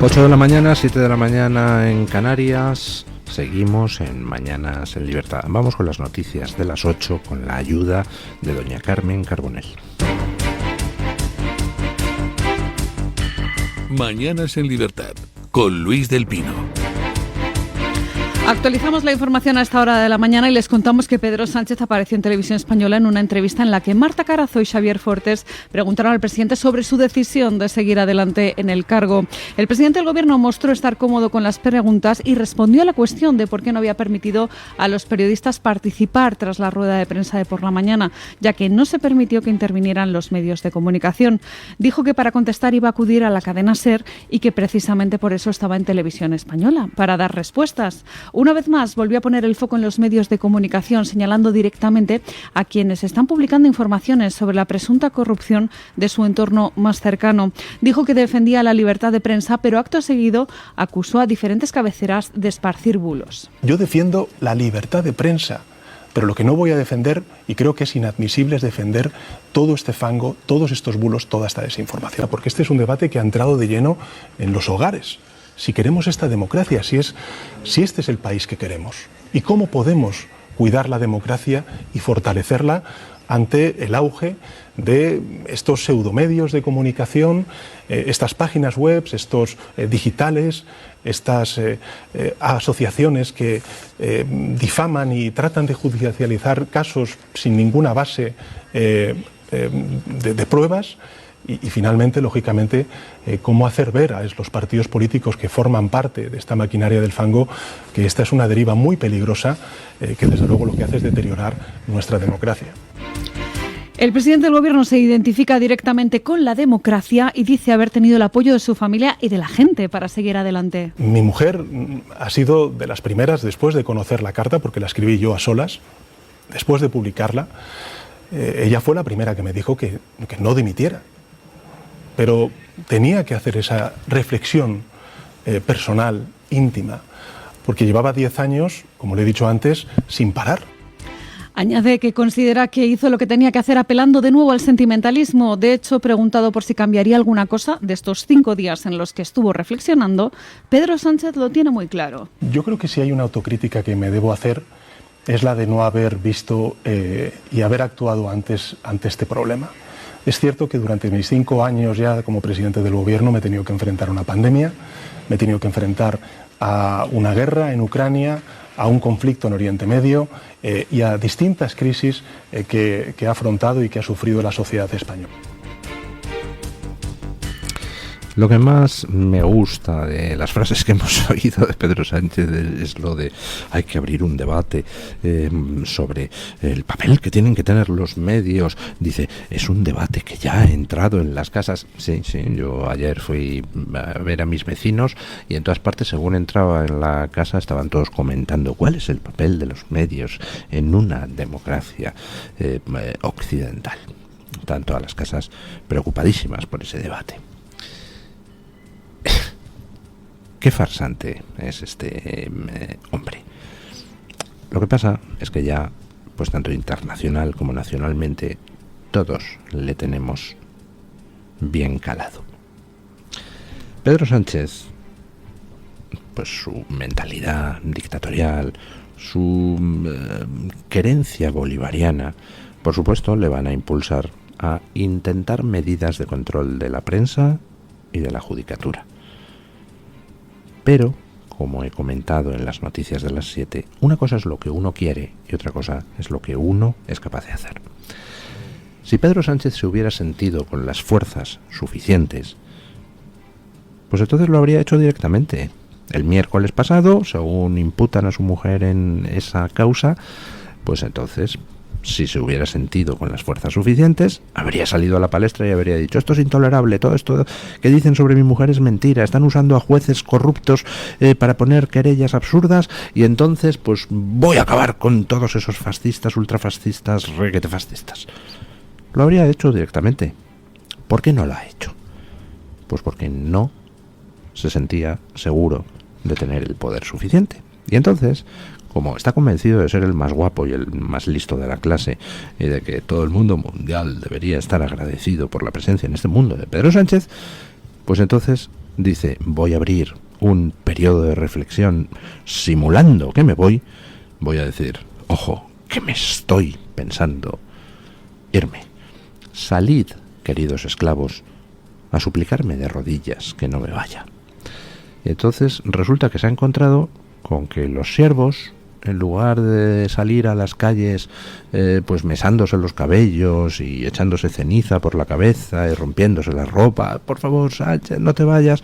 8 de la mañana, 7 de la mañana en Canarias. Seguimos en Mañanas en Libertad. Vamos con las noticias de las 8 con la ayuda de doña Carmen Carbonell. Mañanas en Libertad con Luis del Pino. Actualizamos la información a esta hora de la mañana y les contamos que Pedro Sánchez apareció en Televisión Española en una entrevista en la que Marta Carazo y Xavier Fortes preguntaron al presidente sobre su decisión de seguir adelante en el cargo. El presidente del Gobierno mostró estar cómodo con las preguntas y respondió a la cuestión de por qué no había permitido a los periodistas participar tras la rueda de prensa de por la mañana, ya que no se permitió que intervinieran los medios de comunicación. Dijo que para contestar iba a acudir a la cadena SER y que precisamente por eso estaba en Televisión Española, para dar respuestas. Una vez más, volvió a poner el foco en los medios de comunicación, señalando directamente a quienes están publicando informaciones sobre la presunta corrupción de su entorno más cercano. Dijo que defendía la libertad de prensa, pero acto seguido acusó a diferentes cabeceras de esparcir bulos. Yo defiendo la libertad de prensa, pero lo que no voy a defender, y creo que es inadmisible, es defender todo este fango, todos estos bulos, toda esta desinformación. Porque este es un debate que ha entrado de lleno en los hogares. Si queremos esta democracia, si este es el país que queremos, y cómo podemos cuidar la democracia y fortalecerla ante el auge de estos pseudomedios de comunicación, estas páginas web, estos digitales, estas asociaciones que difaman y tratan de judicializar casos sin ninguna base de pruebas. Y finalmente, lógicamente, cómo hacer ver a los partidos políticos que forman parte de esta maquinaria del fango que esta es una deriva muy peligrosa que desde luego lo que hace es deteriorar nuestra democracia. El presidente del Gobierno se identifica directamente con la democracia y dice haber tenido el apoyo de su familia y de la gente para seguir adelante. Mi mujer ha sido de las primeras, después de conocer la carta, porque la escribí yo a solas, después de publicarla, ella fue la primera que me dijo que no dimitiera. Pero tenía que hacer esa reflexión personal, íntima, porque llevaba 10 años, como le he dicho antes, sin parar. Añade que considera que hizo lo que tenía que hacer apelando de nuevo al sentimentalismo. De hecho, preguntado por si cambiaría alguna cosa de estos 5 días en los que estuvo reflexionando, Pedro Sánchez lo tiene muy claro. Yo creo que si hay una autocrítica que me debo hacer es la de no haber visto y haber actuado antes ante este problema. Es cierto que durante mis 5 años ya como presidente del Gobierno me he tenido que enfrentar a una pandemia, me he tenido que enfrentar a una guerra en Ucrania, a un conflicto en Oriente Medio y a distintas crisis que ha afrontado y que ha sufrido la sociedad española. Lo que más me gusta de las frases que hemos oído de Pedro Sánchez es lo de hay que abrir un debate sobre el papel que tienen que tener los medios. Dice, es un debate que ya ha entrado en las casas. Sí, yo ayer fui a ver a mis vecinos y en todas partes, según entraba en la casa, estaban todos comentando cuál es el papel de los medios en una democracia occidental. Están todas las casas preocupadísimas por ese debate. Qué farsante es este hombre. Lo que pasa es que ya, pues tanto internacional como nacionalmente, todos le tenemos bien calado. Pedro Sánchez, pues su mentalidad dictatorial, su querencia bolivariana, por supuesto, le van a impulsar a intentar medidas de control de la prensa y de la judicatura. Pero, como he comentado en las noticias de las 7, una cosa es lo que uno quiere y otra cosa es lo que uno es capaz de hacer. Si Pedro Sánchez se hubiera sentido con las fuerzas suficientes, pues entonces lo habría hecho directamente. El miércoles pasado, según imputan a su mujer en esa causa, pues entonces, si se hubiera sentido con las fuerzas suficientes, habría salido a la palestra y habría dicho, esto es intolerable, todo esto que dicen sobre mi mujer es mentira, están usando a jueces corruptos para poner querellas absurdas y entonces pues voy a acabar con todos esos fascistas, ultrafascistas, requetefascistas. Lo habría hecho directamente. ¿Por qué no lo ha hecho? Pues porque no se sentía seguro de tener el poder suficiente. Y entonces, como está convencido de ser el más guapo y el más listo de la clase y de que todo el mundo mundial debería estar agradecido por la presencia en este mundo de Pedro Sánchez, pues entonces dice voy a abrir un periodo de reflexión simulando que me voy a decir, ojo, que me estoy pensando irme. Salid, queridos esclavos, a suplicarme de rodillas que no me vaya. Y entonces resulta que se ha encontrado con que los siervos, en lugar de salir a las calles pues mesándose los cabellos y echándose ceniza por la cabeza y rompiéndose la ropa, por favor, Sánchez, no te vayas,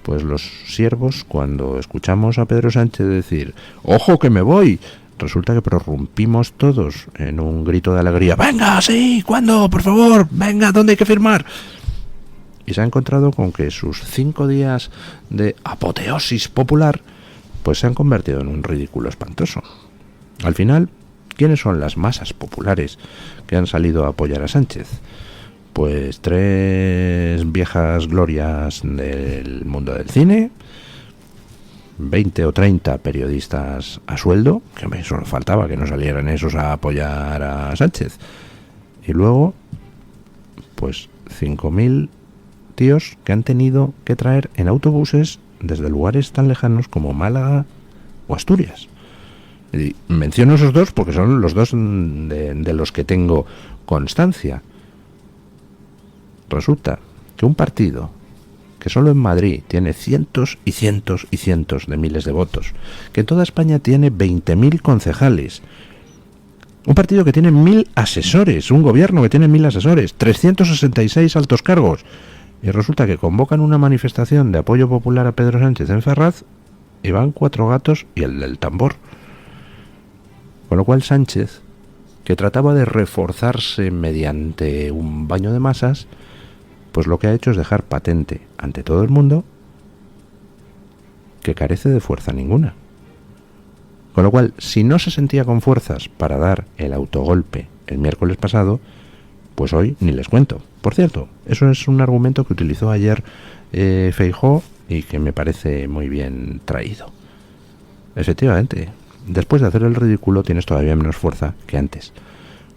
pues los siervos, cuando escuchamos a Pedro Sánchez decir, ojo que me voy, resulta que prorrumpimos todos en un grito de alegría, venga, sí, ¿cuándo? Por favor, venga, ¿dónde hay que firmar? Y se ha encontrado con que sus 5 días de apoteosis popular pues se han convertido en un ridículo espantoso. Al final, ¿quiénes son las masas populares que han salido a apoyar a Sánchez? Pues 3 viejas glorias del mundo del cine, 20 o 30 periodistas a sueldo, que me solo faltaba que no salieran esos a apoyar a Sánchez, y luego pues 5.000 tíos que han tenido que traer en autobuses desde lugares tan lejanos como Málaga o Asturias. Y menciono esos 2 porque son los 2 de los que tengo constancia. Resulta que un partido que solo en Madrid tiene cientos y cientos y cientos de miles de votos, que en toda España tiene 20.000 concejales, un partido que tiene 1.000 asesores, un gobierno que tiene 1.000 asesores, 366 altos cargos, y resulta que convocan una manifestación de apoyo popular a Pedro Sánchez en Ferraz y van 4 gatos y el del tambor. Con lo cual Sánchez, que trataba de reforzarse mediante un baño de masas, pues lo que ha hecho es dejar patente ante todo el mundo que carece de fuerza ninguna. Con lo cual, si no se sentía con fuerzas para dar el autogolpe el miércoles pasado, pues hoy ni les cuento. Por cierto, eso es un argumento que utilizó ayer Feijóo y que me parece muy bien traído. Efectivamente, después de hacer el ridículo tienes todavía menos fuerza que antes.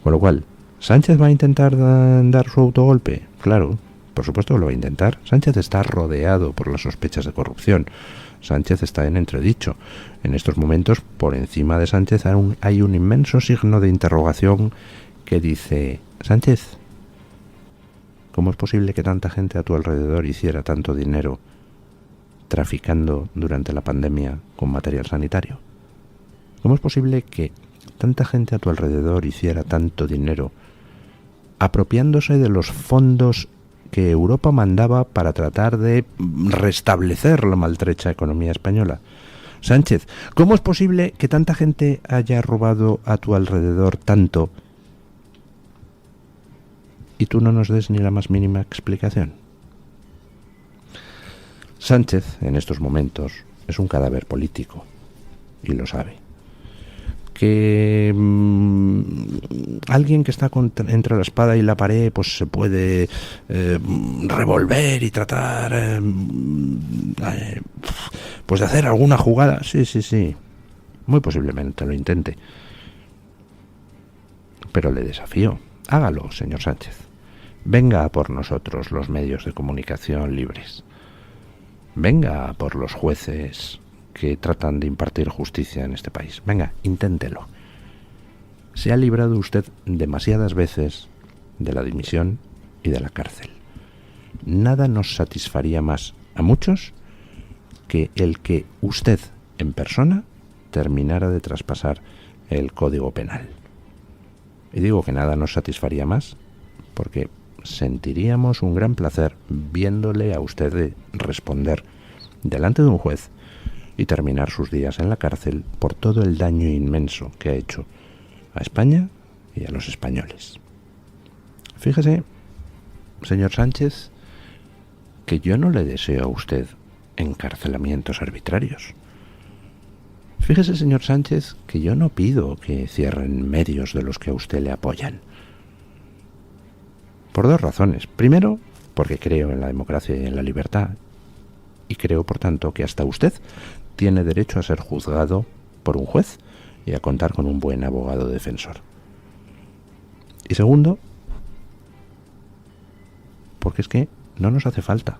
Con lo cual, ¿Sánchez va a intentar dar su autogolpe? Claro, por supuesto que lo va a intentar. Sánchez está rodeado por las sospechas de corrupción. Sánchez está en entredicho. En estos momentos, por encima de Sánchez hay un inmenso signo de interrogación que dice, Sánchez, ¿cómo es posible que tanta gente a tu alrededor hiciera tanto dinero traficando durante la pandemia con material sanitario? ¿Cómo es posible que tanta gente a tu alrededor hiciera tanto dinero apropiándose de los fondos que Europa mandaba para tratar de restablecer la maltrecha economía española? Sánchez, ¿cómo es posible que tanta gente haya robado a tu alrededor tanto y tú no nos des ni la más mínima explicación? Sánchez, en estos momentos, es un cadáver político y lo sabe. Que alguien que está entre la espada y la pared pues se puede revolver y tratar pues de hacer alguna jugada, sí, muy posiblemente lo intente, pero le desafío, hágalo, señor Sánchez, venga a por nosotros los medios de comunicación libres, venga a por los jueces que tratan de impartir justicia en este país. Venga, inténtelo. Se ha librado usted demasiadas veces de la dimisión y de la cárcel. Nada nos satisfaría más a muchos que el que usted, en persona, terminara de traspasar el Código Penal. Y digo que nada nos satisfaría más porque sentiríamos un gran placer viéndole a usted responder delante de un juez y terminar sus días en la cárcel por todo el daño inmenso que ha hecho a España y a los españoles. Fíjese, señor Sánchez, que yo no le deseo a usted encarcelamientos arbitrarios. Fíjese, señor Sánchez, que yo no pido que cierren medios de los que a usted le apoyan. Por 2 razones. Primero, porque creo en la democracia y en la libertad. Y creo, por tanto, que hasta usted tiene derecho a ser juzgado por un juez y a contar con un buen abogado defensor. Y segundo, porque es que no nos hace falta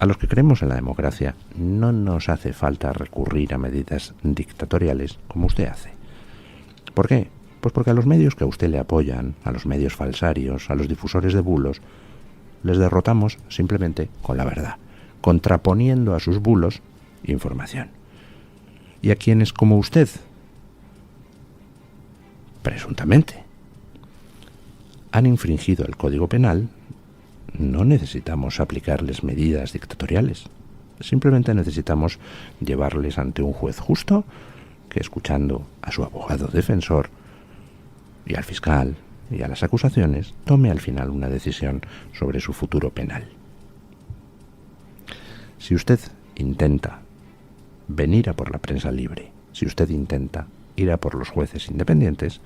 A los que creemos en la democracia no nos hace falta recurrir a medidas dictatoriales como usted hace. ¿Por qué? Pues porque a los medios que a usted le apoyan, a los medios falsarios, a los difusores de bulos, les derrotamos simplemente con la verdad, contraponiendo a sus bulos información. Y a quienes como usted, presuntamente, han infringido el Código Penal, no necesitamos aplicarles medidas dictatoriales. Simplemente necesitamos llevarles ante un juez justo que, escuchando a su abogado defensor y al fiscal y a las acusaciones, tome al final una decisión sobre su futuro penal. Si usted intenta venir a por la prensa libre, si usted intenta ir a por los jueces independientes,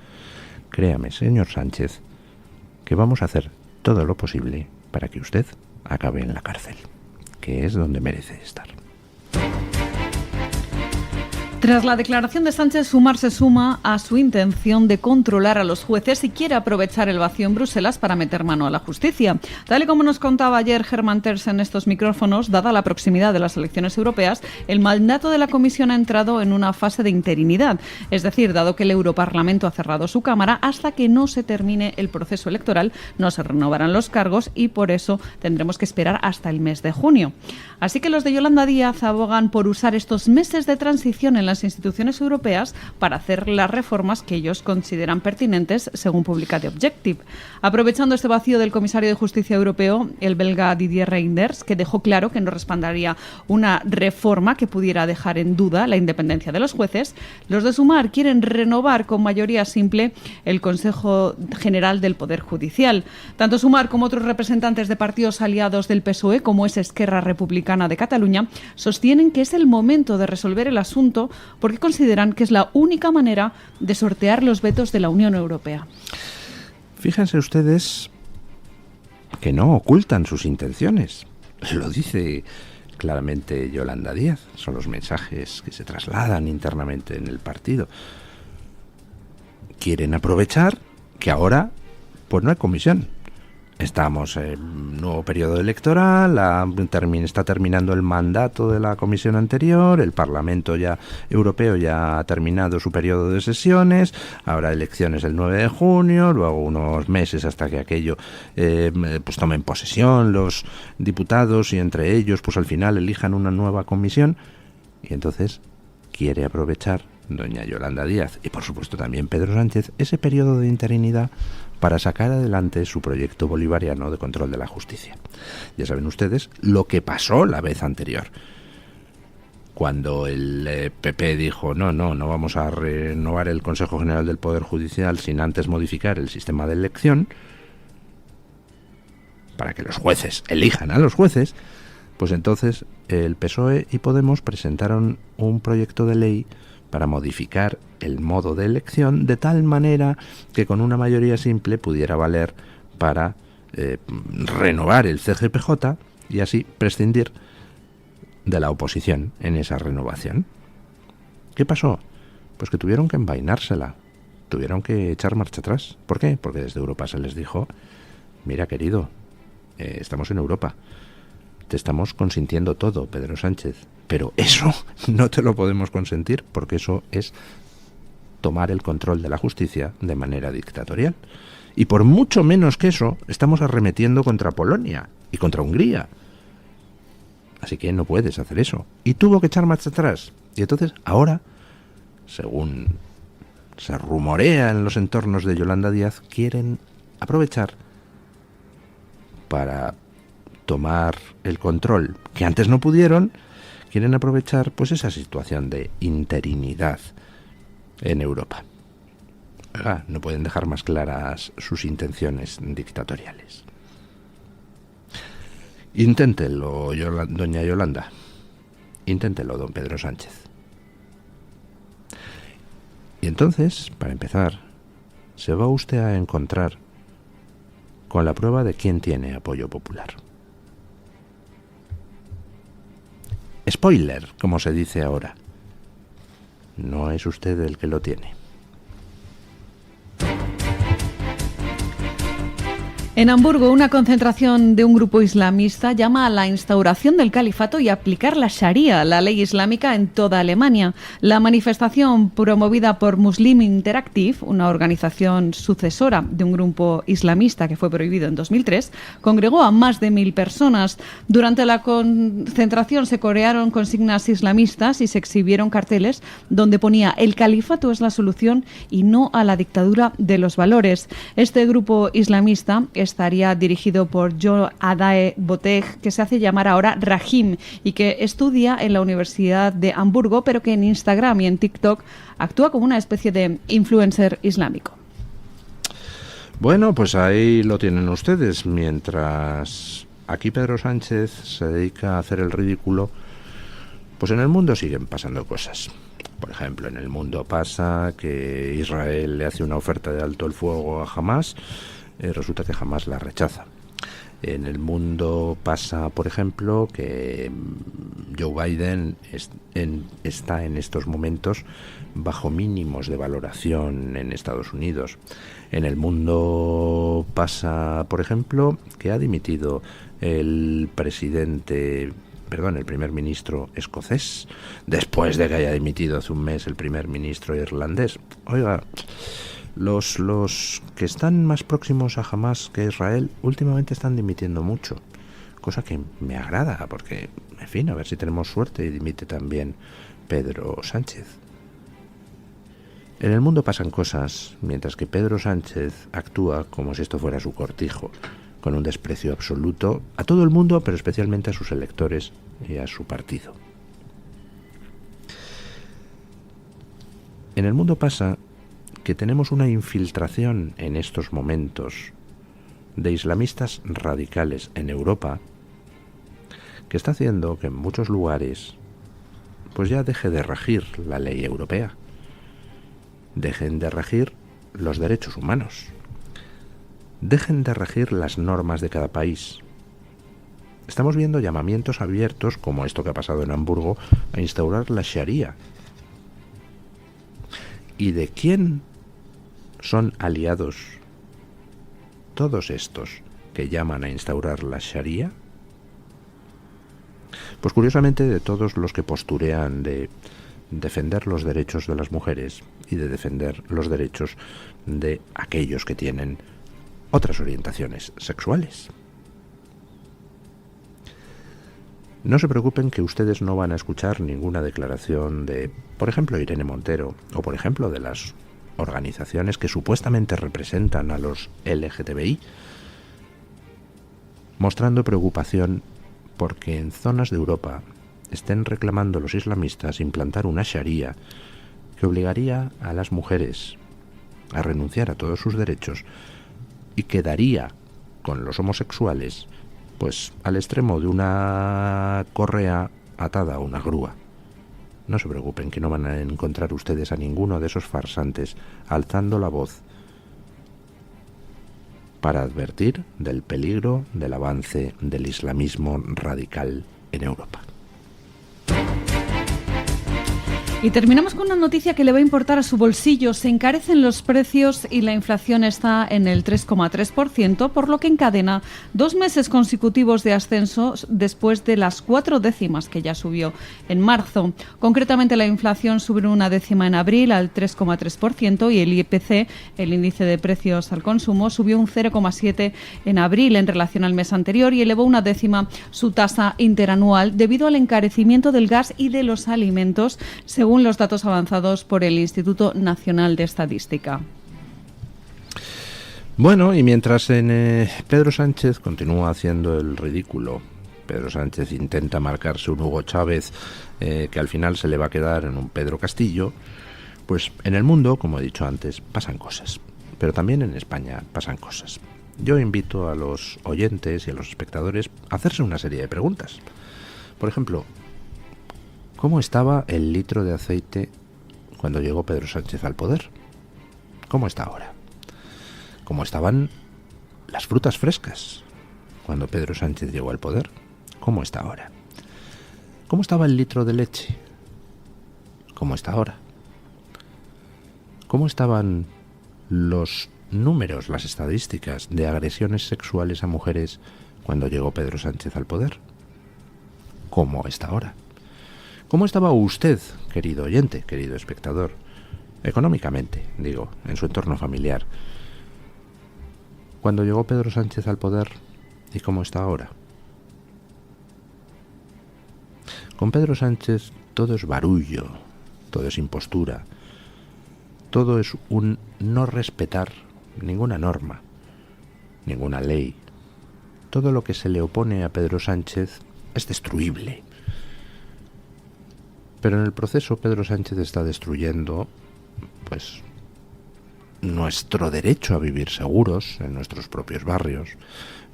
créame, señor Sánchez, que vamos a hacer todo lo posible para que usted acabe en la cárcel, que es donde merece estar. Tras la declaración de Sánchez, Sumar se suma a su intención de controlar a los jueces y quiere aprovechar el vacío en Bruselas para meter mano a la justicia. Tal y como nos contaba ayer Germán Terç en estos micrófonos, dada la proximidad de las elecciones europeas, el mandato de la Comisión ha entrado en una fase de interinidad. Es decir, dado que el Europarlamento ha cerrado su Cámara, hasta que no se termine el proceso electoral no se renovarán los cargos y por eso tendremos que esperar hasta el mes de junio. Así que los de Yolanda Díaz abogan por usar estos meses de transición en las instituciones europeas para hacer las reformas que ellos consideran pertinentes, según publica The Objective. Aprovechando este vacío del comisario de Justicia europeo, el belga Didier Reynders, que dejó claro que no respaldaría una reforma que pudiera dejar en duda la independencia de los jueces, los de Sumar quieren renovar con mayoría simple el Consejo General del Poder Judicial. Tanto Sumar como otros representantes de partidos aliados del PSOE, como es Esquerra Republicana de Cataluña, sostienen que es el momento de resolver el asunto porque consideran que es la única manera de sortear los vetos de la Unión Europea. Fíjense ustedes que no ocultan sus intenciones. Lo dice claramente Yolanda Díaz. Son los mensajes que se trasladan internamente en el partido. Quieren aprovechar que ahora pues no hay comisión. Estamos en un nuevo periodo electoral, está terminando el mandato de la comisión anterior, el Parlamento Europeo ya ha terminado su periodo de sesiones, habrá elecciones el 9 de junio, luego unos meses hasta que aquello pues tomen posesión los diputados y entre ellos pues al final elijan una nueva comisión y entonces quiere aprovechar doña Yolanda Díaz y por supuesto también Pedro Sánchez ese periodo de interinidad para sacar adelante su proyecto bolivariano de control de la justicia. Ya saben ustedes lo que pasó la vez anterior, cuando el PP dijo no vamos a renovar el Consejo General del Poder Judicial sin antes modificar el sistema de elección para que los jueces elijan a los jueces. Pues entonces el PSOE y Podemos presentaron un proyecto de ley para modificar el modo de elección de tal manera que con una mayoría simple pudiera valer para renovar el CGPJ y así prescindir de la oposición en esa renovación. ¿Qué pasó? Pues que tuvieron que envainársela, tuvieron que echar marcha atrás. ¿Por qué? Porque desde Europa se les dijo, mira querido, estamos en Europa, te estamos consintiendo todo, Pedro Sánchez, pero eso no te lo podemos consentir porque eso es tomar el control de la justicia de manera dictatorial. Y por mucho menos que eso, estamos arremetiendo contra Polonia y contra Hungría. Así que no puedes hacer eso. Y tuvo que echar marcha atrás. Y entonces, ahora, según se rumorea en los entornos de Yolanda Díaz, quieren aprovechar para tomar el control que antes no pudieron, quieren aprovechar pues esa situación de interinidad en Europa. No pueden dejar más claras sus intenciones dictatoriales. Inténtelo, doña Yolanda. Inténtelo, don Pedro Sánchez. Y entonces, para empezar, se va usted a encontrar con la prueba de quién tiene apoyo popular. Spoiler, como se dice ahora. No es usted el que lo tiene. En Hamburgo, una concentración de un grupo islamista llama a la instauración del califato y aplicar la Sharia, la ley islámica, en toda Alemania. La manifestación, promovida por Muslim Interactive, una organización sucesora de un grupo islamista que fue prohibido en 2003, congregó a más de 1.000 personas. Durante la concentración se corearon consignas islamistas y se exhibieron carteles donde ponía «El califato es la solución y no a la dictadura de los valores». Este grupo islamista estaría dirigido por Jo Adae Boteg, que se hace llamar ahora Rahim y que estudia en la Universidad de Hamburgo, pero que en Instagram y en TikTok actúa como una especie de influencer islámico. Bueno, pues ahí lo tienen ustedes. Mientras aquí Pedro Sánchez se dedica a hacer el ridículo, pues en el mundo siguen pasando cosas. Por ejemplo, en el mundo pasa que Israel le hace una oferta de alto el fuego a Hamás, resulta que Hamás la rechaza. En el mundo pasa, por ejemplo, que Joe Biden está en estos momentos bajo mínimos de valoración en Estados Unidos. En el mundo pasa, por ejemplo, que ha dimitido el primer ministro escocés, después de que haya dimitido hace un mes el primer ministro irlandés. Oiga, los que están más próximos a Hamás que Israel últimamente están dimitiendo mucho, cosa que me agrada, porque, en fin, a ver si tenemos suerte y dimite también Pedro Sánchez. En el mundo pasan cosas, mientras que Pedro Sánchez actúa como si esto fuera su cortijo, con un desprecio absoluto a todo el mundo, pero especialmente a sus electores y a su partido. En el mundo pasa que tenemos una infiltración en estos momentos de islamistas radicales en Europa que está haciendo que en muchos lugares pues ya deje de regir la ley europea, dejen de regir los derechos humanos, dejen de regir las normas de cada país. Estamos viendo llamamientos abiertos, como esto que ha pasado en Hamburgo, a instaurar la Sharia. ¿Y de quién son aliados todos estos que llaman a instaurar la Sharia? Pues curiosamente de todos los que posturean de defender los derechos de las mujeres y de defender los derechos de aquellos que tienen otras orientaciones sexuales. No se preocupen que ustedes no van a escuchar ninguna declaración de, por ejemplo, Irene Montero, o por ejemplo de las organizaciones que supuestamente representan a los LGTBI, mostrando preocupación porque en zonas de Europa estén reclamando los islamistas implantar una Sharia que obligaría a las mujeres a renunciar a todos sus derechos y quedaría con los homosexuales pues al extremo de una correa atada a una grúa. No se preocupen que no van a encontrar ustedes a ninguno de esos farsantes alzando la voz para advertir del peligro del avance del islamismo radical en Europa. Y terminamos con una noticia que le va a importar a su bolsillo. Se encarecen los precios y la inflación está en el 3,3%, por lo que encadena 2 meses consecutivos de ascenso después de las 4 décimas que ya subió en marzo. Concretamente, la inflación subió 1 décima en abril al 3,3% y el IPC, el índice de precios al consumo, subió un 0,7 en abril en relación al mes anterior y elevó 1 décima su tasa interanual debido al encarecimiento del gas y de los alimentos, según los datos avanzados por el Instituto Nacional de Estadística. Bueno, y mientras Pedro Sánchez continúa haciendo el ridículo, Pedro Sánchez intenta marcarse un Hugo Chávez que al final se le va a quedar en un Pedro Castillo, pues en el mundo, como he dicho antes, pasan cosas, pero también en España pasan cosas. Yo invito a los oyentes y a los espectadores a hacerse una serie de preguntas. Por ejemplo, ¿cómo estaba el litro de aceite cuando llegó Pedro Sánchez al poder? ¿Cómo está ahora? ¿Cómo estaban las frutas frescas cuando Pedro Sánchez llegó al poder? ¿Cómo está ahora? ¿Cómo estaba el litro de leche? ¿Cómo está ahora? ¿Cómo estaban los números, las estadísticas de agresiones sexuales a mujeres cuando llegó Pedro Sánchez al poder. ¿Cómo está ahora? ¿Cómo estaba usted, querido oyente, querido espectador? Económicamente, digo, en su entorno familiar. Cuando llegó Pedro Sánchez al poder, ¿y cómo está ahora? Con Pedro Sánchez todo es barullo, todo es impostura, todo es un no respetar ninguna norma, ninguna ley. Todo lo que se le opone a Pedro Sánchez es destruible. Pero en el proceso Pedro Sánchez está destruyendo, pues, nuestro derecho a vivir seguros en nuestros propios barrios.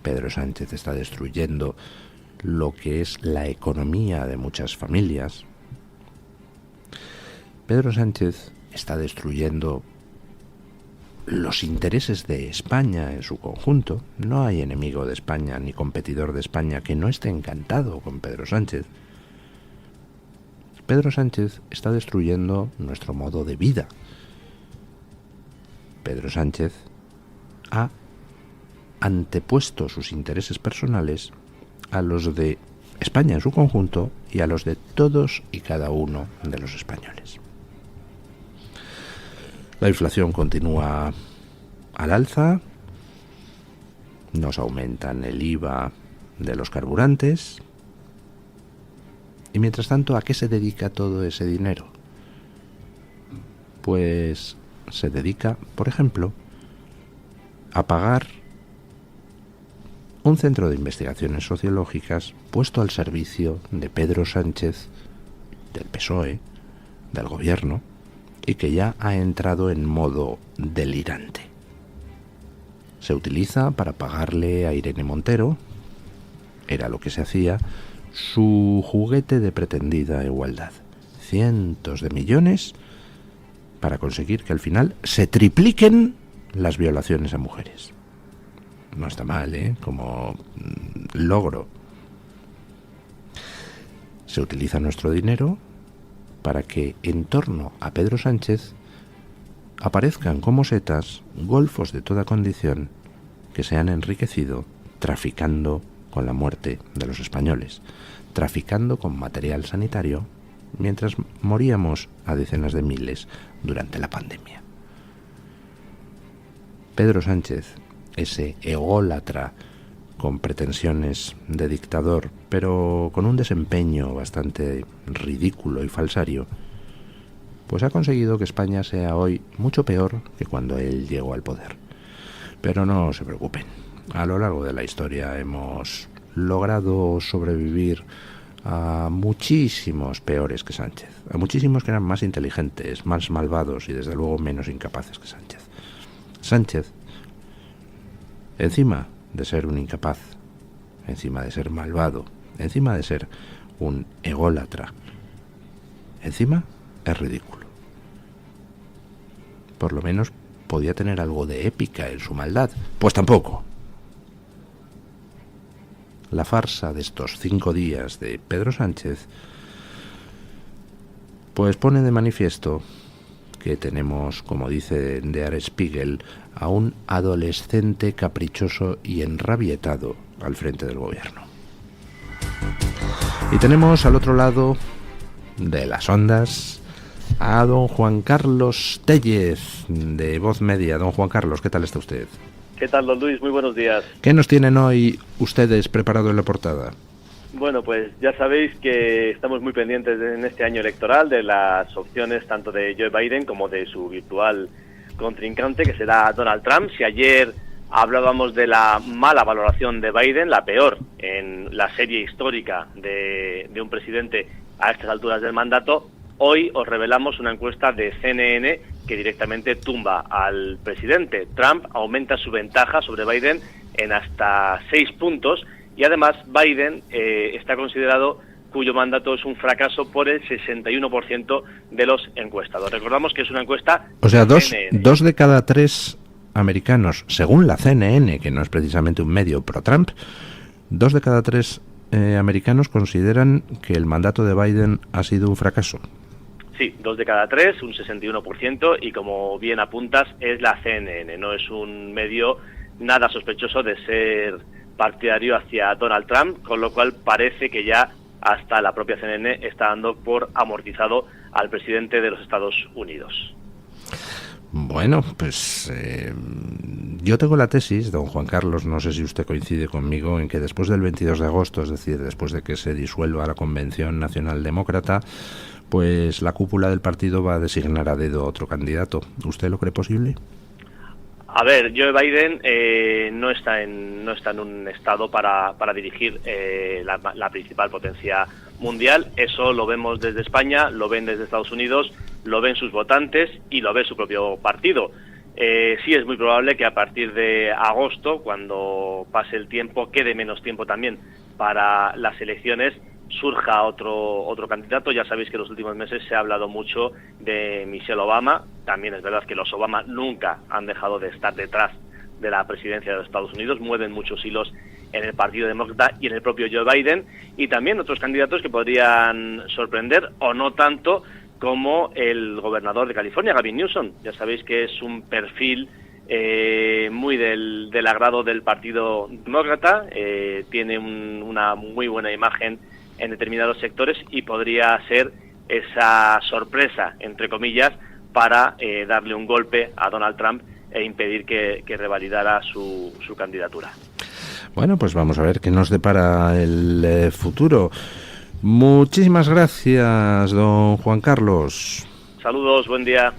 Pedro Sánchez está destruyendo lo que es la economía de muchas familias. Pedro Sánchez está destruyendo los intereses de España en su conjunto. No hay enemigo de España ni competidor de España que no esté encantado con Pedro Sánchez. Pedro Sánchez está destruyendo nuestro modo de vida. Pedro Sánchez ha antepuesto sus intereses personales a los de España en su conjunto y a los de todos y cada uno de los españoles. La inflación continúa al alza, nos aumentan el IVA de los carburantes, y mientras tanto, ¿a qué se dedica todo ese dinero? Pues se dedica, por ejemplo, a pagar un centro de investigaciones sociológicas puesto al servicio de Pedro Sánchez, del PSOE, del gobierno, y que ya ha entrado en modo delirante. Se utiliza para pagarle a Irene Montero, era lo que se hacía, su juguete de pretendida igualdad. Cientos de millones para conseguir que al final se tripliquen las violaciones a mujeres. No está mal, como logro. Se utiliza nuestro dinero para que en torno a Pedro Sánchez aparezcan como setas golfos de toda condición que se han enriquecido traficando con la muerte de los españoles, traficando con material sanitario mientras moríamos a decenas de miles durante la pandemia. Pedro Sánchez, ese ególatra con pretensiones de dictador, pero con un desempeño bastante ridículo y falsario, pues ha conseguido que España sea hoy mucho peor que cuando él llegó al poder. Pero no se preocupen, a lo largo de la historia hemos logrado sobrevivir a muchísimos peores que Sánchez, a muchísimos que eran más inteligentes, más malvados y desde luego menos incapaces que Sánchez. Sánchez, encima de ser un incapaz, encima de ser malvado, encima de ser un ególatra, encima es ridículo. Por lo menos podía tener algo de épica en su maldad. Pues tampoco. La farsa de estos 5 días de Pedro Sánchez pues pone de manifiesto que tenemos, como dice Der Spiegel, a un adolescente caprichoso y enrabietado al frente del gobierno. Y tenemos al otro lado de las ondas a don Juan Carlos Tellez, de Voz Media. Don Juan Carlos, ¿qué tal está usted? ¿Qué tal, don Luis? Muy buenos días. ¿Qué nos tienen hoy ustedes preparado en la portada? Bueno, pues ya sabéis que estamos muy pendientes en este año electoral de las opciones tanto de Joe Biden como de su virtual contrincante, que será Donald Trump. Si ayer hablábamos de la mala valoración de Biden, la peor en la serie histórica de un presidente a estas alturas del mandato, hoy os revelamos una encuesta de CNN que directamente tumba al presidente. Trump aumenta su ventaja sobre Biden en hasta 6 puntos y además Biden está considerado cuyo mandato es un fracaso por el 61% de los encuestados. Recordamos que es una encuesta... O sea, dos de cada 3 americanos, según la CNN, que no es precisamente un medio pro-Trump, 2 de cada 3 americanos consideran que el mandato de Biden ha sido un fracaso. Sí, 2 de cada 3, un 61%, y como bien apuntas, es la CNN, no es un medio nada sospechoso de ser partidario hacia Donald Trump, con lo cual parece que ya hasta la propia CNN está dando por amortizado al presidente de los Estados Unidos. Bueno, pues yo tengo la tesis, don Juan Carlos, no sé si usted coincide conmigo, en que después del 22 de agosto, es decir, después de que se disuelva la Convención Nacional Demócrata, pues la cúpula del partido va a designar a dedo a otro candidato. ¿Usted lo cree posible? A ver, Joe Biden no está en un estado para dirigir la principal potencia mundial. Eso lo vemos desde España, lo ven desde Estados Unidos, lo ven sus votantes y lo ve su propio partido. Sí es muy probable que a partir de agosto, cuando pase el tiempo, quede menos tiempo también para las elecciones, surja otro candidato. Ya sabéis que en los últimos meses se ha hablado mucho de Michelle Obama. También es verdad que los Obama nunca han dejado de estar detrás de la presidencia de los Estados Unidos, mueven muchos hilos en el Partido Demócrata y en el propio Joe Biden, y también otros candidatos que podrían sorprender, o no tanto, como el gobernador de California, Gavin Newsom. Ya sabéis que es un perfil muy del agrado del Partido Demócrata, tiene una muy buena imagen en determinados sectores y podría ser esa sorpresa, entre comillas, para darle un golpe a Donald Trump e impedir que revalidara su candidatura. Bueno, pues vamos a ver qué nos depara el futuro. Muchísimas gracias, don Juan Carlos. Saludos, buen día.